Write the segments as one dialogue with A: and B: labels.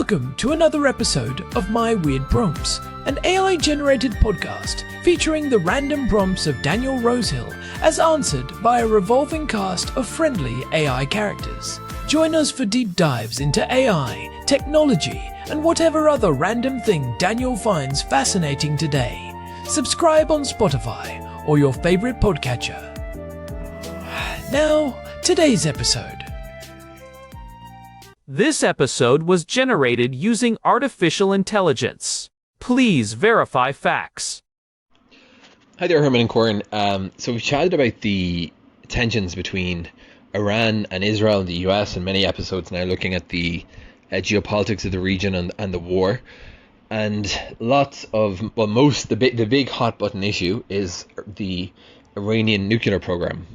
A: Welcome to another episode of My Weird Prompts, an AI-generated podcast featuring the random prompts of Daniel Rosehill as answered by a revolving cast of friendly AI characters. Join us for deep dives into AI, technology, and whatever other random thing Daniel finds fascinating today. Subscribe on Spotify or your favorite podcatcher. Now, today's episode.
B: This episode was generated using artificial intelligence. Please verify facts.
C: Hi there, Herman and Corn. So we've chatted about the tensions between Iran and Israel and the US in many episodes now, looking at the geopolitics of the region and the war. And the big hot button issue is the Iranian nuclear program.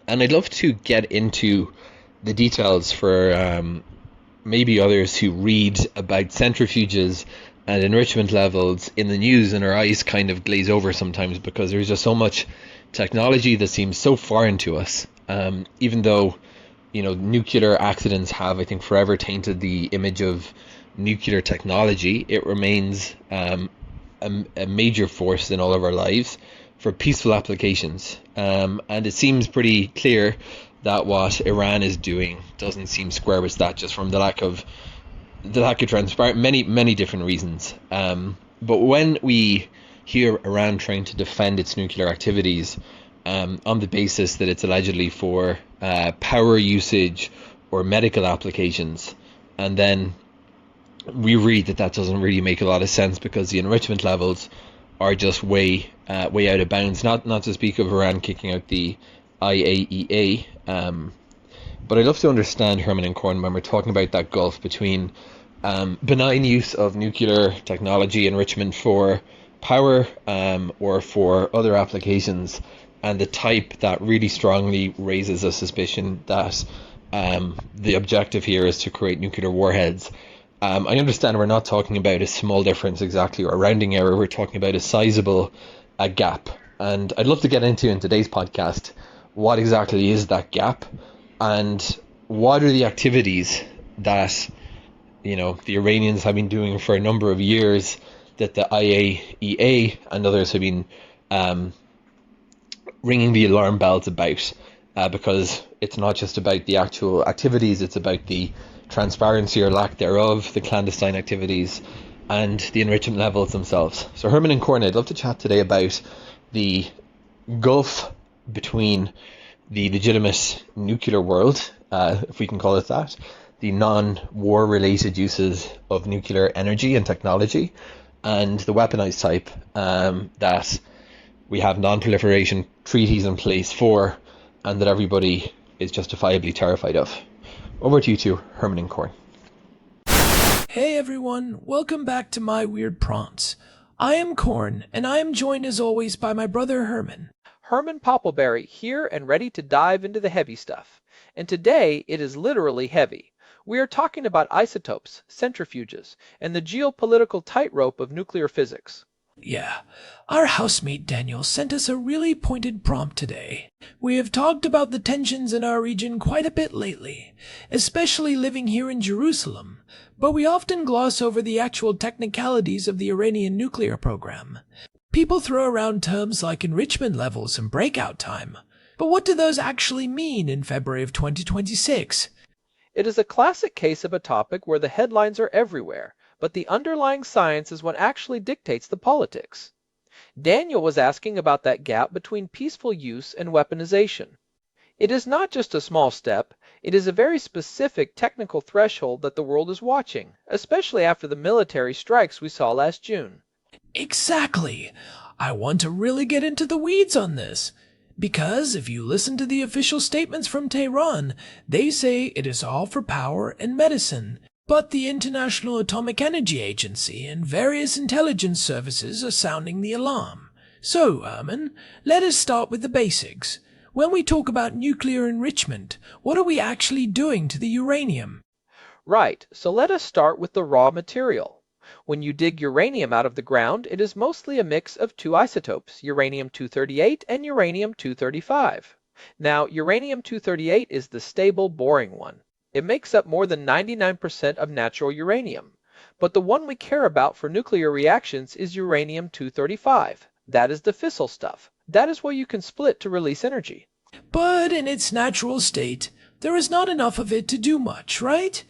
C: And I'd love to get into the details for maybe others who read about centrifuges and enrichment levels in the news, and our eyes kind of glaze over sometimes because there's just so much technology that seems so foreign to us. Even though, nuclear accidents have, I think, forever tainted the image of nuclear technology, it remains a major force in all of our lives for peaceful applications. And it seems pretty clear that what Iran is doing doesn't seem square with that, just from the lack of transparency, many different reasons. But when we hear Iran trying to defend its nuclear activities on the basis that it's allegedly for power usage or medical applications, and then we read that doesn't really make a lot of sense because the enrichment levels are just way out of bounds. Not to speak of Iran kicking out the IAEA. But I'd love to understand, Herman and Corn, when we're talking about that gulf between benign use of nuclear technology enrichment for power or for other applications, and the type that really strongly raises a suspicion that the objective here is to create nuclear warheads. I understand we're not talking about a small difference exactly or a rounding error. We're talking about a sizable gap. And I'd love to get into in today's podcast what exactly is that gap, and what are the activities that the Iranians have been doing for a number of years that the IAEA and others have been ringing the alarm bells about, because it's not just about the actual activities, it's about the transparency or lack thereof, the clandestine activities, and the enrichment levels themselves. So Herman and Corn, I'd love to chat today about the gulf between the legitimate nuclear world, if we can call it that, the non-war related uses of nuclear energy and technology, and the weaponized type that we have non-proliferation treaties in place for, and that everybody is justifiably terrified of. Over to you two, Herman and Corn.
A: Hey everyone, welcome back to My Weird Prompts. I am Corn, and I am joined as always by my brother Herman.
B: Herman Poppleberry here and ready to dive into the heavy stuff. And today it is literally heavy. We are talking about isotopes, centrifuges, and the geopolitical tightrope of nuclear physics.
A: Yeah, our housemate Daniel sent us a really pointed prompt today. We have talked about the tensions in our region quite a bit lately, especially living here in Jerusalem, but we often gloss over the actual technicalities of the Iranian nuclear program. People throw around terms like enrichment levels and breakout time, but what do those actually mean in February of 2026?
B: It is a classic case of a topic where the headlines are everywhere, but the underlying science is what actually dictates the politics. Daniel was asking about that gap between peaceful use and weaponization. It is not just a small step, it is a very specific technical threshold that the world is watching, especially after the military strikes we saw last June.
A: Exactly. I want to really get into the weeds on this, because if you listen to the official statements from Tehran, they say it is all for power and medicine. But the International Atomic Energy Agency and various intelligence services are sounding the alarm. So, Herman, let us start with the basics. When we talk about nuclear enrichment, what are we actually doing to the uranium?
B: Right, so let us start with the raw material. When you dig uranium out of the ground, it is mostly a mix of two isotopes, uranium-238 and uranium-235. Now, uranium-238 is the stable, boring one. It makes up more than 99% of natural uranium. But the one we care about for nuclear reactions is uranium-235. That is the fissile stuff. That is what you can split to release energy.
A: But in its natural state, there is not enough of it to do much, right?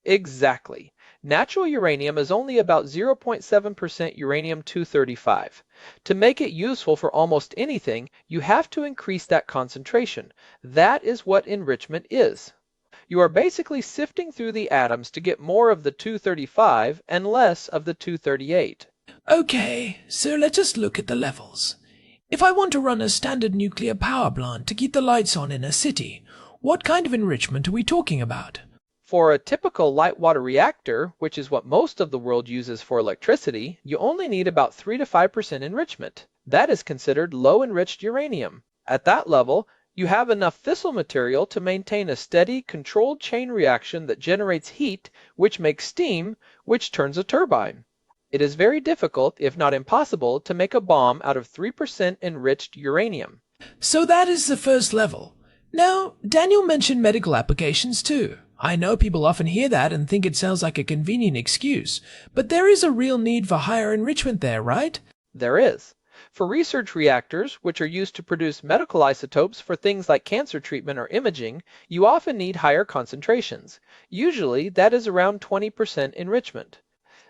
B: Exactly. Natural uranium is only about 0.7% uranium-235. To make it useful for almost anything, you have to increase that concentration. That is what enrichment is. You are basically sifting through the atoms to get more of the 235 and less of the 238.
A: Okay, so let us look at the levels. If I want to run a standard nuclear power plant to keep the lights on in a city, what kind of enrichment are we talking about?
B: For a typical light water reactor, which is what most of the world uses for electricity, you only need about 3 to 5% enrichment. That is considered low enriched uranium. At that level, you have enough fissile material to maintain a steady, controlled chain reaction that generates heat, which makes steam, which turns a turbine. It is very difficult, if not impossible, to make a bomb out of 3% enriched uranium.
A: So that is the first level. Now, Daniel mentioned medical applications too. I know people often hear that and think it sounds like a convenient excuse, but there is a real need for higher enrichment there, right?
B: There is. For research reactors, which are used to produce medical isotopes for things like cancer treatment or imaging, you often need higher concentrations. Usually, that is around 20% enrichment.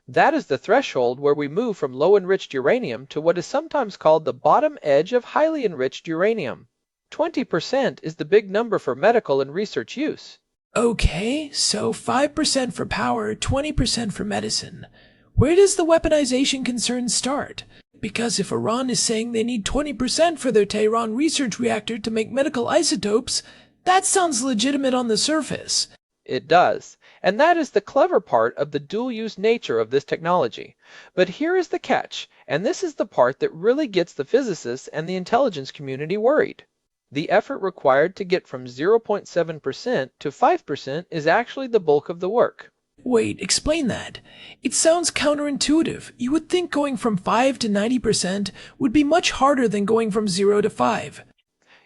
B: That is the threshold where we move from low-enriched uranium to what is sometimes called the bottom edge of highly enriched uranium. 20% is the big number for medical and research use.
A: Okay, so 5% for power, 20% for medicine. Where does the weaponization concern start? Because if Iran is saying they need 20% for their Tehran research reactor to make medical isotopes, that sounds legitimate on the surface.
B: It does. And that is the clever part of the dual-use nature of this technology. But here is the catch, and this is the part that really gets the physicists and the intelligence community worried. The effort required to get from 0.7% to 5% is actually the bulk of the work.
A: Wait, explain that. It sounds counterintuitive. You would think going from 5 to 90% would be much harder than going from 0 to 5.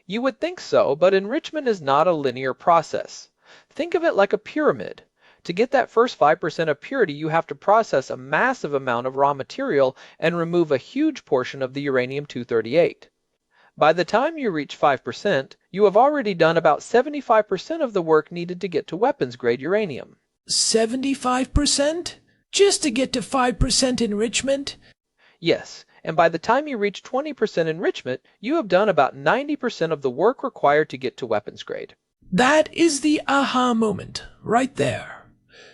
B: You would think so, but enrichment is not a linear process. Think of it like a pyramid. To get that first 5% of purity, you have to process a massive amount of raw material and remove a huge portion of the uranium-238. By the time you reach 5%, you have already done about 75% of the work needed to get to weapons-grade uranium.
A: 75%? Just to get to 5% enrichment?
B: Yes, and by the time you reach 20% enrichment, you have done about 90% of the work required to get to weapons grade.
A: That is the aha moment, right there.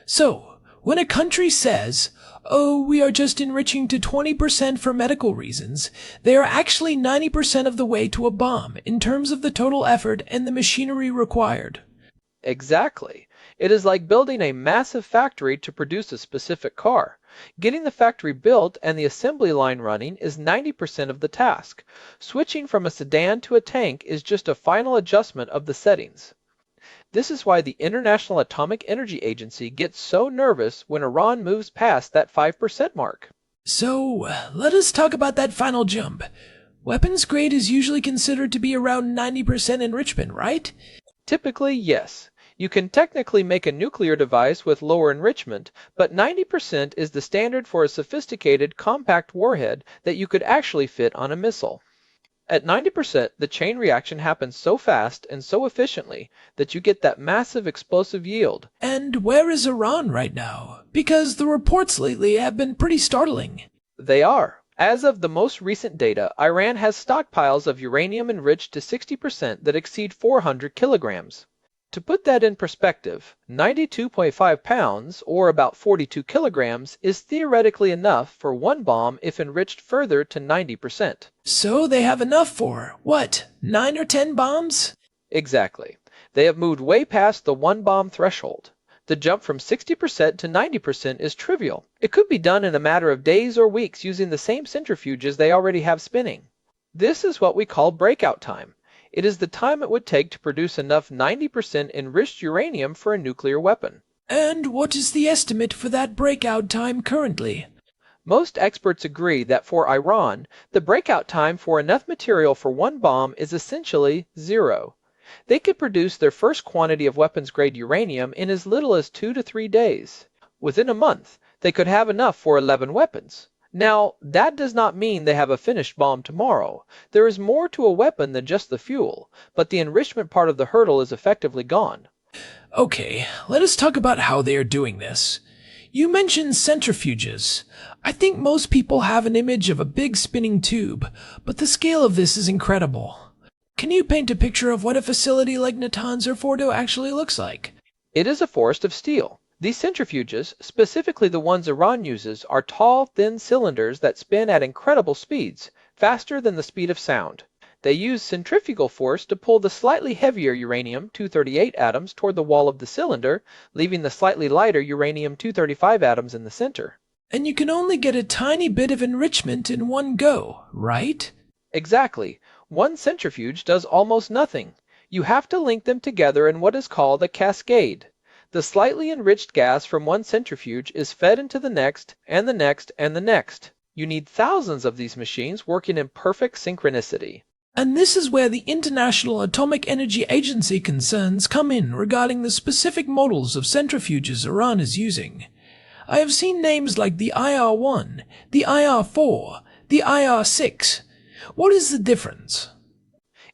A: So, when a country says, oh, we are just enriching to 20% for medical reasons, they are actually 90% of the way to a bomb in terms of the total effort and the machinery required.
B: Exactly. It is like building a massive factory to produce a specific car. Getting the factory built and the assembly line running is 90% of the task. Switching from a sedan to a tank is just a final adjustment of the settings. This is why the International Atomic Energy Agency gets so nervous when Iran moves past that 5% mark.
A: So, let us talk about that final jump. Weapons grade is usually considered to be around 90% enrichment, right?
B: Typically, yes. You can technically make a nuclear device with lower enrichment, but 90% is the standard for a sophisticated, compact warhead that you could actually fit on a missile. At 90%, the chain reaction happens so fast and so efficiently that you get that massive explosive yield.
A: And where is Iran right now? Because the reports lately have been pretty startling.
B: They are. As of the most recent data, Iran has stockpiles of uranium enriched to 60% that exceed 400 kilograms. To put that in perspective, 92.5 pounds, or about 42 kilograms, is theoretically enough for one bomb if enriched further to 90%.
A: So they have enough for, what, 9 or 10 bombs?
B: Exactly. They have moved way past the one-bomb threshold. The jump from 60% to 90% is trivial. It could be done in a matter of days or weeks using the same centrifuges they already have spinning. This is what we call breakout time. It is the time it would take to produce enough 90% enriched uranium for a nuclear weapon.
A: And what is the estimate for that breakout time currently?
B: Most experts agree that for Iran, the breakout time for enough material for one bomb is essentially 0. They could produce their first quantity of weapons-grade uranium in as little as 2 to 3 days. Within a month, they could have enough for 11 weapons. Now, that does not mean they have a finished bomb tomorrow. There is more to a weapon than just the fuel, but the enrichment part of the hurdle is effectively gone.
A: Okay, let us talk about how they are doing this. You mentioned centrifuges. I think most people have an image of a big spinning tube, but the scale of this is incredible. Can you paint a picture of what a facility like Natanz or Fordo actually looks like?
B: It is a forest of steel. These centrifuges, specifically the ones Iran uses, are tall, thin cylinders that spin at incredible speeds, faster than the speed of sound. They use centrifugal force to pull the slightly heavier uranium-238 atoms toward the wall of the cylinder, leaving the slightly lighter uranium-235 atoms in the center.
A: And you can only get a tiny bit of enrichment in one go, right?
B: Exactly. One centrifuge does almost nothing. You have to link them together in what is called a cascade. The slightly enriched gas from one centrifuge is fed into the next, and the next, and the next. You need thousands of these machines working in perfect synchronicity.
A: And this is where the International Atomic Energy Agency concerns come in regarding the specific models of centrifuges Iran is using. I have seen names like the IR-1, the IR-4, the IR-6. What is the difference?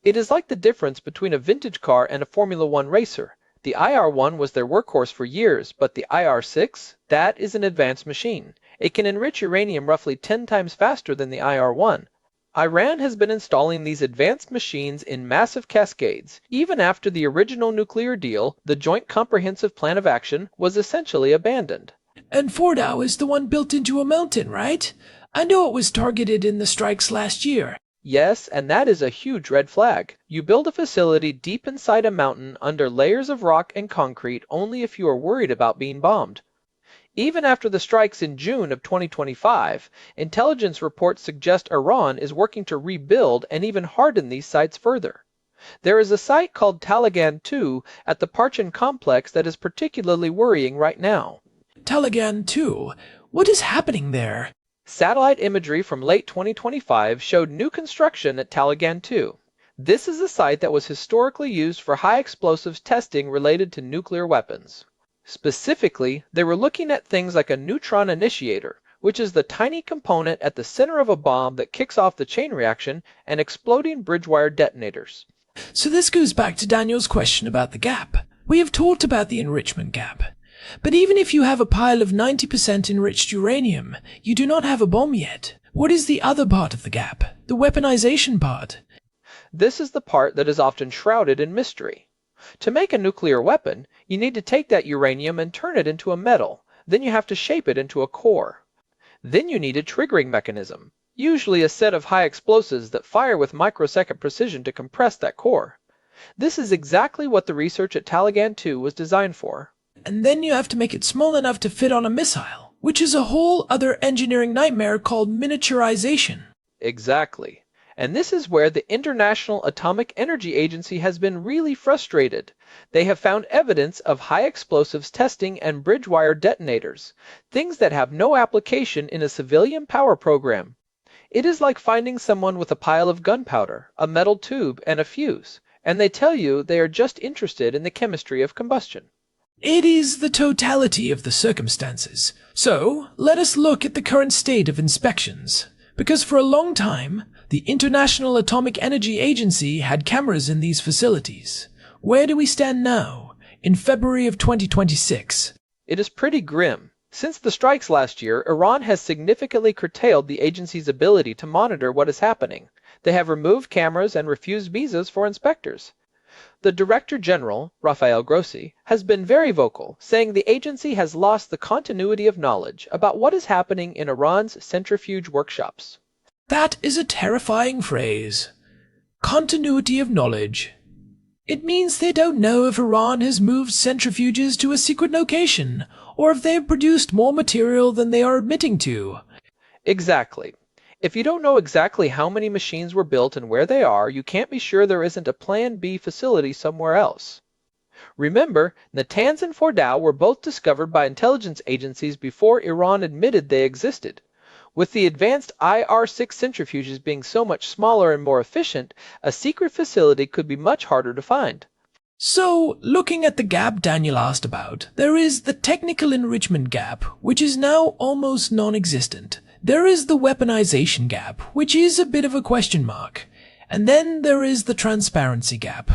B: It is like the difference between a vintage car and a Formula One racer. The IR-1 was their workhorse for years, but the IR-6, that is an advanced machine. It can enrich uranium roughly 10 times faster than the IR-1. Iran has been installing these advanced machines in massive cascades. Even after the original nuclear deal, the Joint Comprehensive Plan of Action was essentially abandoned.
A: And Fordow is the one built into a mountain, right? I know it was targeted in the strikes last year.
B: Yes, and that is a huge red flag. You build a facility deep inside a mountain under layers of rock and concrete only if you are worried about being bombed. Even after the strikes in June of 2025, intelligence reports suggest Iran is working to rebuild and even harden these sites further. There is a site called Taleghan 2 at the Parchin complex that is particularly worrying right now.
A: Taleghan 2? What is happening there?
B: Satellite imagery from late 2025 showed new construction at Taleghan 2. This is a site that was historically used for high explosives testing related to nuclear weapons. Specifically, they were looking at things like a neutron initiator, which is the tiny component at the center of a bomb that kicks off the chain reaction, and exploding bridge wire detonators.
A: So this goes back to Daniel's question about the gap. We have talked about the enrichment gap. But even if you have a pile of 90% enriched uranium, you do not have a bomb yet. What is the other part of the gap? The weaponization part?
B: This is the part that is often shrouded in mystery. To make a nuclear weapon, you need to take that uranium and turn it into a metal. Then you have to shape it into a core. Then you need a triggering mechanism, usually a set of high explosives that fire with microsecond precision to compress that core. This is exactly what the research at Taleghan 2 was designed for.
A: And then you have to make it small enough to fit on a missile, which is a whole other engineering nightmare called miniaturization.
B: Exactly. And this is where the International Atomic Energy Agency has been really frustrated. They have found evidence of high explosives testing and bridge wire detonators, things that have no application in a civilian power program. It is like finding someone with a pile of gunpowder, a metal tube, and a fuse, and they tell you they are just interested in the chemistry of combustion.
A: It is the totality of the circumstances. So, let us look at the current state of inspections. Because for a long time, the International Atomic Energy Agency had cameras in these facilities. Where do we stand now, in February of 2026?
B: It is pretty grim. Since the strikes last year, Iran has significantly curtailed the agency's ability to monitor what is happening. They have removed cameras and refused visas for inspectors. The Director General, Rafael Grossi, has been very vocal, saying the agency has lost the continuity of knowledge about what is happening in Iran's centrifuge workshops.
A: That is a terrifying phrase. Continuity of knowledge. It means they don't know if Iran has moved centrifuges to a secret location, or if they have produced more material than they are admitting to.
B: Exactly. If you don't know exactly how many machines were built and where they are, you can't be sure there isn't a Plan B facility somewhere else. Remember, Natanz and Fordow were both discovered by intelligence agencies before Iran admitted they existed. With the advanced IR6 centrifuges being so much smaller and more efficient, a secret facility could be much harder to find.
A: So, looking at the gap Daniel asked about, there is the technical enrichment gap, which is now almost non-existent. There is the weaponization gap, which is a bit of a question mark. And then there is the transparency gap.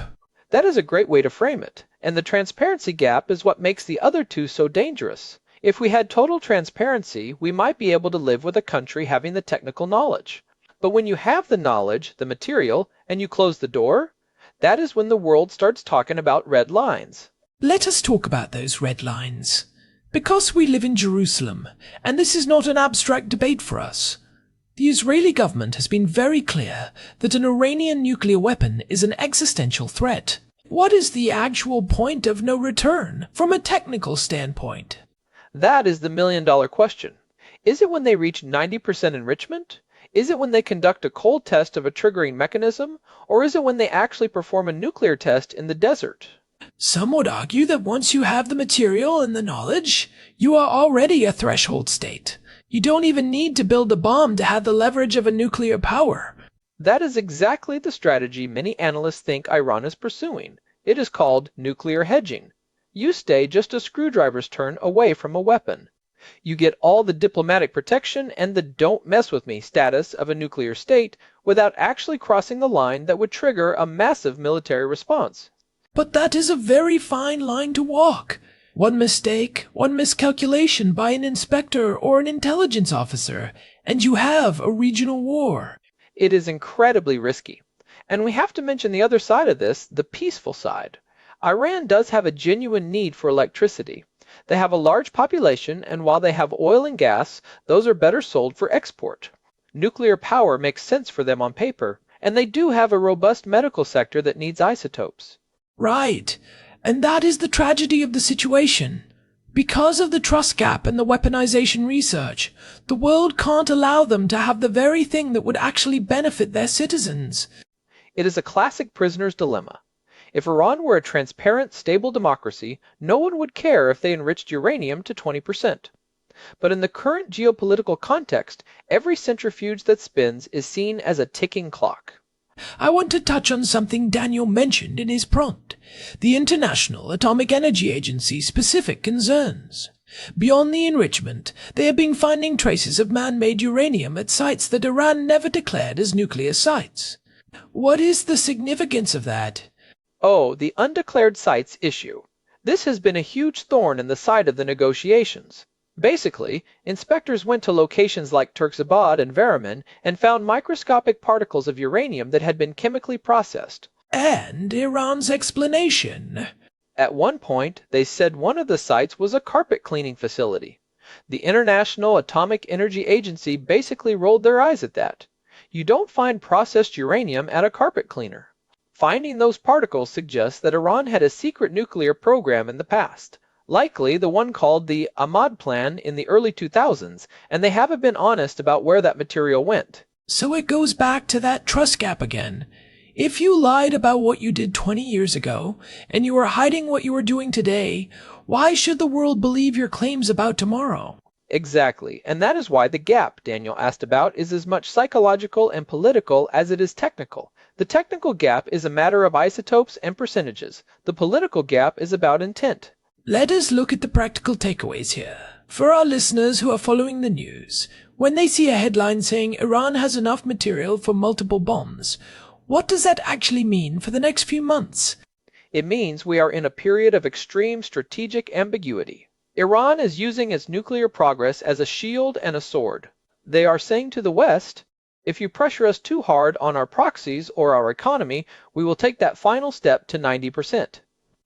B: That is a great way to frame it, and the transparency gap is what makes the other two so dangerous. If we had total transparency, we might be able to live with a country having the technical knowledge. But when you have the knowledge, the material, and you close the door, that is when the world starts talking about red lines.
A: Let us talk about those red lines. Because we live in Jerusalem, and this is not an abstract debate for us, the Israeli government has been very clear that an Iranian nuclear weapon is an existential threat. What is the actual point of no return from a technical standpoint?
B: That is the million-dollar question. Is it when they reach 90% enrichment? Is it when they conduct a cold test of a triggering mechanism? Or is it when they actually perform a nuclear test in the desert?
A: Some would argue that once you have the material and the knowledge, you are already a threshold state. You don't even need to build a bomb to have the leverage of a nuclear power.
B: That is exactly the strategy many analysts think Iran is pursuing. It is called nuclear hedging. You stay just a screwdriver's turn away from a weapon. You get all the diplomatic protection and the don't mess with me status of a nuclear state without actually crossing the line that would trigger a massive military response.
A: But that is a very fine line to walk. One mistake, one miscalculation by an inspector or an intelligence officer, and you have a regional war.
B: It is incredibly risky. And we have to mention the other side of this, the peaceful side. Iran does have a genuine need for electricity. They have a large population, and while they have oil and gas, those are better sold for export. Nuclear power makes sense for them on paper, and they do have a robust medical sector that needs isotopes.
A: Right, and that is the tragedy of the situation. Because of the trust gap and the weaponization research, the world can't allow them to have the very thing that would actually benefit their citizens.
B: It is a classic prisoner's dilemma. If Iran were a transparent, stable democracy, no one would care if they enriched uranium to 20%. But in the current geopolitical context, every centrifuge that spins is seen as a ticking clock.
A: I want to touch on something Daniel mentioned in his prompt, the International Atomic Energy Agency's specific concerns. Beyond the enrichment, they have been finding traces of man-made uranium at sites that Iran never declared as nuclear sites. What is the significance of that?
B: Oh, the undeclared sites issue. This has been a huge thorn in the side of the negotiations. Basically, inspectors went to locations like Turksabad and Variman and found microscopic particles of uranium that had been chemically processed.
A: And Iran's explanation.
B: At one point, they said one of the sites was a carpet cleaning facility. The International Atomic Energy Agency basically rolled their eyes at that. You don't find processed uranium at a carpet cleaner. Finding those particles suggests that Iran had a secret nuclear program in the past, likely the one called the Ahmad Plan in the early 2000s, and they haven't been honest about where that material went.
A: So it goes back to that trust gap again. If you lied about what you did 20 years ago, and you are hiding what you are doing today, why should the world believe your claims about tomorrow?
B: Exactly, and that is why the gap Daniel asked about is as much psychological and political as it is technical. The technical gap is a matter of isotopes and percentages. The political gap is about intent.
A: Let us look at the practical takeaways here. For our listeners who are following the news, when they see a headline saying Iran has enough material for multiple bombs, what does that actually mean for the next few months?
B: It means we are in a period of extreme strategic ambiguity. Iran is using its nuclear progress as a shield and a sword. They are saying to the West, if you pressure us too hard on our proxies or our economy, we will take that final step to 90%.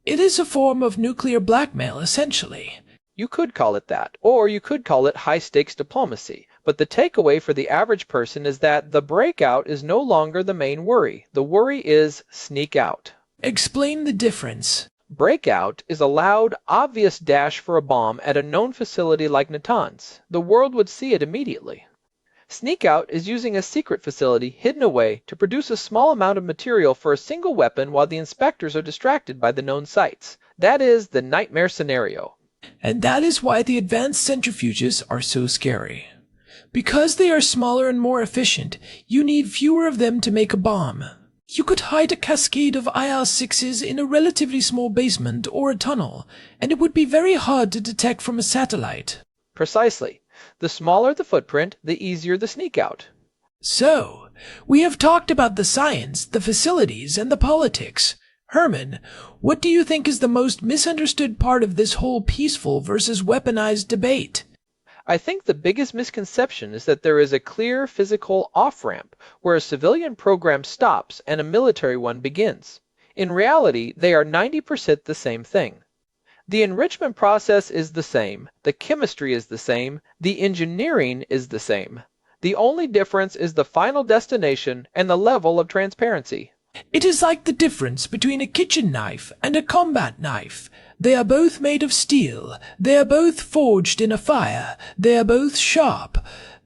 A: It is a form of nuclear blackmail, essentially.
B: You could call it that, or you could call it high-stakes diplomacy. But the takeaway for the average person is that the breakout is no longer the main worry. The worry is sneak out.
A: Explain the difference.
B: Breakout is a loud, obvious dash for a bomb at a known facility like Natanz. The world would see it immediately. Sneak out is using a secret facility hidden away to produce a small amount of material for a single weapon while the inspectors are distracted by the known sites. That is the nightmare scenario.
A: And that is why the advanced centrifuges are so scary. Because they are smaller and more efficient, you need fewer of them to make a bomb. You could hide a cascade of IR-6s in a relatively small basement or a tunnel, and it would be very hard to detect from a satellite.
B: Precisely. The smaller the footprint, the easier the sneak out.
A: So, we have talked about the science, the facilities, and the politics. Herman, what do you think is the most misunderstood part of this whole peaceful versus weaponized debate?
B: I think the biggest misconception is that there is a clear physical off-ramp where a civilian program stops and a military one begins. In reality, they are 90% the same thing. The enrichment process is the same, the chemistry is the same, the engineering is the same. The only difference is the final destination and the level of transparency.
A: It is like the difference between a kitchen knife and a combat knife. They are both made of steel. They are both forged in a fire. They are both sharp.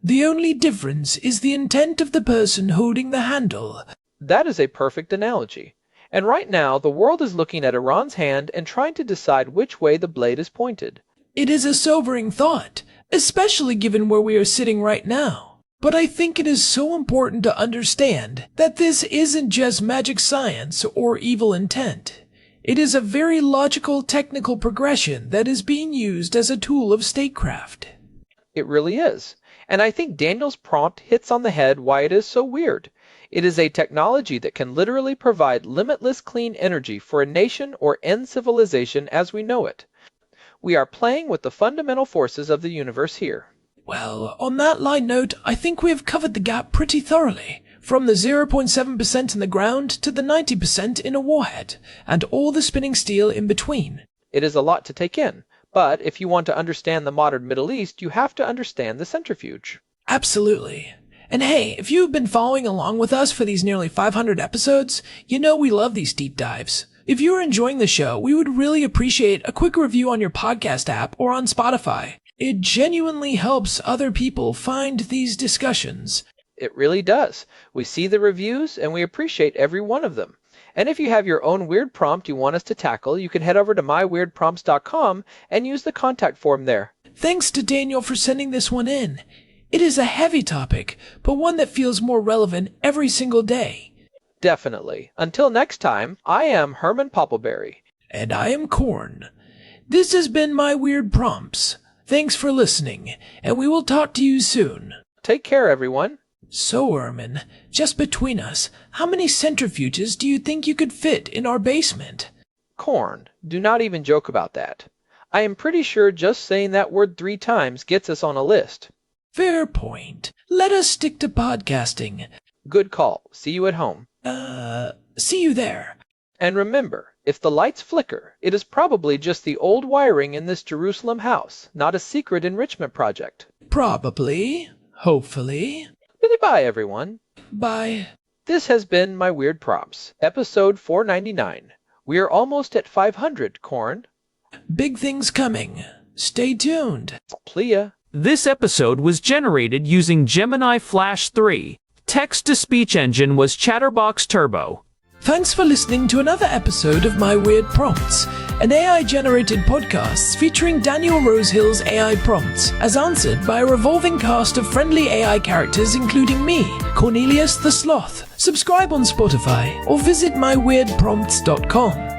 A: The only difference is the intent of the person holding the handle.
B: That is a perfect analogy. And right now, the world is looking at Iran's hand and trying to decide which way the blade is pointed.
A: It is a sobering thought, especially given where we are sitting right now. But I think it is so important to understand that this isn't just magic science or evil intent. It is a very logical technical progression that is being used as a tool of statecraft.
B: It really is. And I think Daniel's prompt hits on the head why it is so weird. It is a technology that can literally provide limitless clean energy for a nation or end civilization as we know it. We are playing with the fundamental forces of the universe here.
A: Well, on that light note, I think we have covered the gap pretty thoroughly. From the 0.7% in the ground to the 90% in a warhead, and all the spinning steel in between.
B: It is a lot to take in, but if you want to understand the modern Middle East, you have to understand the centrifuge.
A: Absolutely. And hey, if you've been following along with us for these nearly 500 episodes, you know we love these deep dives. If you are enjoying the show, we would really appreciate a quick review on your podcast app or on Spotify. It genuinely helps other people find these discussions.
B: It really does. We see the reviews and we appreciate every one of them. And if you have your own weird prompt you want us to tackle, you can head over to myweirdprompts.com and use the contact form there.
A: Thanks to Daniel for sending this one in. It is a heavy topic, but one that feels more relevant every single day.
B: Definitely. Until next time, I am Herman Poppleberry.
A: And I am Corn. This has been My Weird Prompts. Thanks for listening, and we will talk to you soon.
B: Take care, everyone.
A: So, Herman, just between us, how many centrifuges do you think you could fit in our basement?
B: Corn, do not even joke about that. I am pretty sure just saying that word 3 times gets us on a list.
A: Fair point. Let us stick to podcasting.
B: Good call. See you at home.
A: See you there.
B: And remember, if the lights flicker, it is probably just the old wiring in this Jerusalem house, not a secret enrichment project.
A: Probably. Hopefully.
B: Bye, everyone.
A: Bye.
B: This has been My Weird Prompts, episode 499. We are almost at 500, Corn.
A: Big things coming. Stay tuned.
B: Plea.
D: This episode was generated using Gemini Flash 3. Text-to-speech engine was Chatterbox Turbo.
A: Thanks for listening to another episode of My Weird Prompts, an AI-generated podcast featuring Daniel Rosehill's AI prompts, as answered by a revolving cast of friendly AI characters including me, Cornelius the Sloth. Subscribe on Spotify or visit myweirdprompts.com.